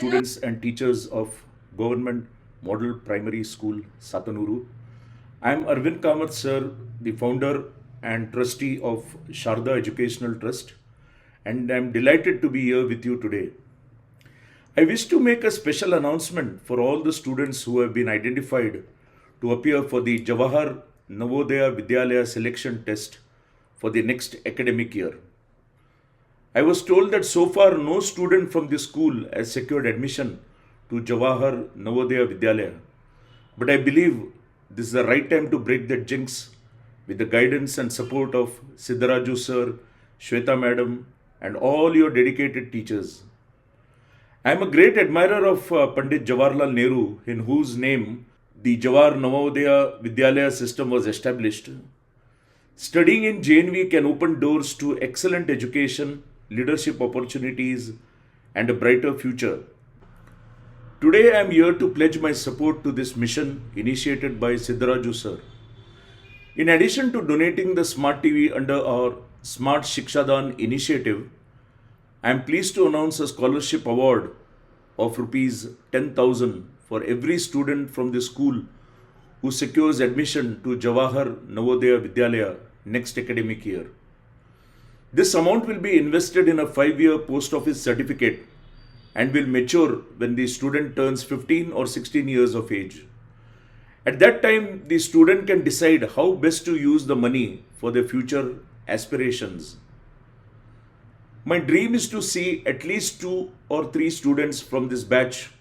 students and teachers of Government Model Primary School, Satanuru. I am Arvind Kamath sir, the founder and trustee of Sharda Educational Trust, and I am delighted to be here with you today. I wish to make a special announcement for all the students who have been identified to appear for the Jawahar Navodaya Vidyalaya selection test for the next academic year. I was told that so far no student from the school has secured admission to Jawahar Navodaya Vidyalaya. But I believe this is the right time to break that jinx with the guidance and support of Siddharaju sir, Shweta madam, and all your dedicated teachers. I am a great admirer of Pandit Jawaharlal Nehru, in whose name the Jawahar Navodaya Vidyalaya system was established. Studying in JNV can open doors to excellent education, leadership opportunities, and a brighter future. Today I am here to pledge my support to this mission initiated by Siddharaju sir. In addition to donating the Smart TV under our Smart Shikshadan initiative, I am pleased to announce a scholarship award of rupees 10,000 for every student from the school who secures admission to Jawahar Navodaya Vidyalaya next academic year. This amount will be invested in a 5-year post office certificate and will mature when the student turns 15 or 16 years of age. At that time, the student can decide how best to use the money for their future aspirations. My dream is to see at least 2 or 3 students from this batch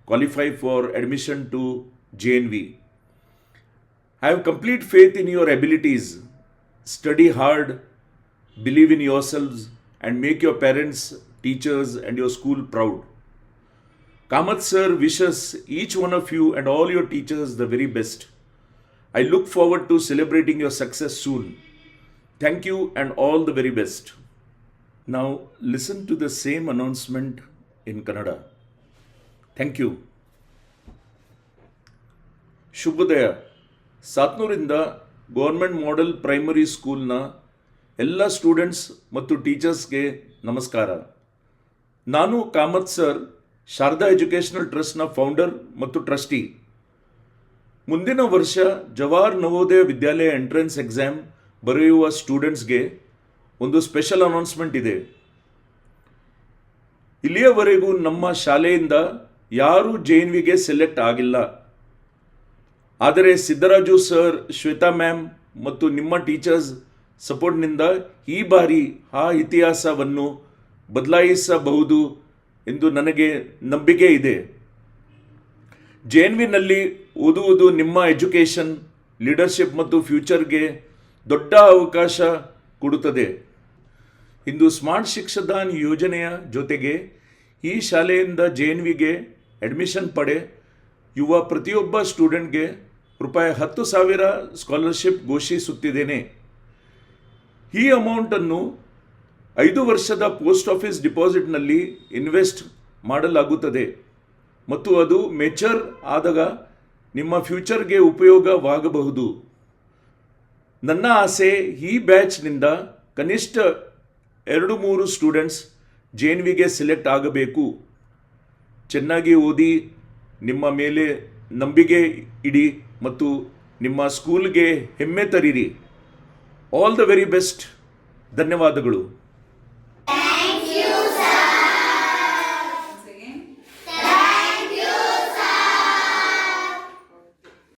qualify for admission to JNV. I have complete faith in your abilities. Study hard, believe in yourselves, and make your parents, teachers, and your school proud. Kamath sir wishes each one of you and all your teachers the very best. I look forward to celebrating your success soon. Thank you and all the very best. Now listen to the same announcement in Kannada. Thank you. ಶುಭೋದಯ. ಸಾತ್ನೂರಿಂದ government model primary ಸ್ಕೂಲ್ನ ಎಲ್ಲ students ಮತ್ತು ಟೀಚರ್ಸ್ಗೆ ನಮಸ್ಕಾರ. ನಾನು Kamath sir, Sharada educational ಟ್ರಸ್ಟ್ನ founder ಮತ್ತು trustee. ಮುಂದಿನ ವರ್ಷ ಜವಾಹರ್ ನವೋದಯ ವಿದ್ಯಾಲಯ ಎಂಟ್ರೆನ್ಸ್ ಎಕ್ಸಾಮ್ ಬರೆಯುವ ಸ್ಟೂಡೆಂಟ್ಸ್ಗೆ ಒಂದು ಸ್ಪೆಷಲ್ ಅನೌನ್ಸ್ಮೆಂಟ್ ಇದೆ. ಇಲ್ಲಿಯವರೆಗೂ ನಮ್ಮ ಶಾಲೆಯಿಂದ ಯಾರೂ JNVಗೆ ಸೆಲೆಕ್ಟ್ ಆಗಿಲ್ಲ. ಆದರೆ ಸಿದ್ದರಾಜು ಸರ್, ಶ್ವೇತಾ ಮ್ಯಾಮ್ ಮತ್ತು ನಿಮ್ಮ ಟೀಚರ್ಸ್ ಸಪೋರ್ಟ್ನಿಂದ ಈ ಬಾರಿ ಆ ಇತಿಹಾಸವನ್ನು ಬದಲಾಯಿಸಬಹುದು ಎಂದು ನನಗೆ ನಂಬಿಕೆ ಇದೆ. JNVನಲ್ಲಿ ಓದುವುದು ನಿಮ್ಮ ಎಜುಕೇಷನ್, ಲೀಡರ್ಶಿಪ್ ಮತ್ತು ಫ್ಯೂಚರ್ಗೆ ದೊಡ್ಡ ಅವಕಾಶ ಕೊಡುತ್ತದೆ. ಇಂದು ಸ್ಮಾರ್ಟ್ ಶಿಕ್ಷಾದಾನ್ ಯೋಜನೆಯ ಜೊತೆಗೆ ಈ ಶಾಲೆಯಿಂದ JNVಗೆ ಅಡ್ಮಿಷನ್ ಪಡೆಯುವ ಪ್ರತಿಯೊಬ್ಬ ಸ್ಟೂಡೆಂಟ್ಗೆ ರೂಪಾಯಿ 10,000 ಸ್ಕಾಲರ್ಶಿಪ್ ಘೋಷಿಸುತ್ತಿದ್ದೇನೆ. ಈ ಅಮೌಂಟನ್ನು 5 ವರ್ಷದ ಪೋಸ್ಟ್ ಆಫೀಸ್ ಡಿಪಾಸಿಟ್ನಲ್ಲಿ ಇನ್ವೆಸ್ಟ್ ಮಾಡಲಾಗುತ್ತದೆ ಮತ್ತು ಅದು ಮೆಚೂರ್ ಆದಾಗ ನಿಮ್ಮ ಫ್ಯೂಚರ್ಗೆ ಉಪಯೋಗವಾಗಬಹುದು. ನನ್ನ ಆಸೆ, ಈ ಬ್ಯಾಚ್ನಿಂದ ಕನಿಷ್ಠ 2-3 ಸ್ಟೂಡೆಂಟ್ಸ್ JNVಗೆ ಸೆಲೆಕ್ಟ್ ಆಗಬೇಕು. ಚೆನ್ನಾಗಿ ಓದಿ, ನಿಮ್ಮ ಮೇಲೆ ನಂಬಿಕೆ ಇಡಿ ಮತ್ತು ನಿಮ್ಮ ಸ್ಕೂಲ್ಗೆ ಹೆಮ್ಮೆ ತರಿರಿ. All the very best. ಧನ್ಯವಾದಗಳು.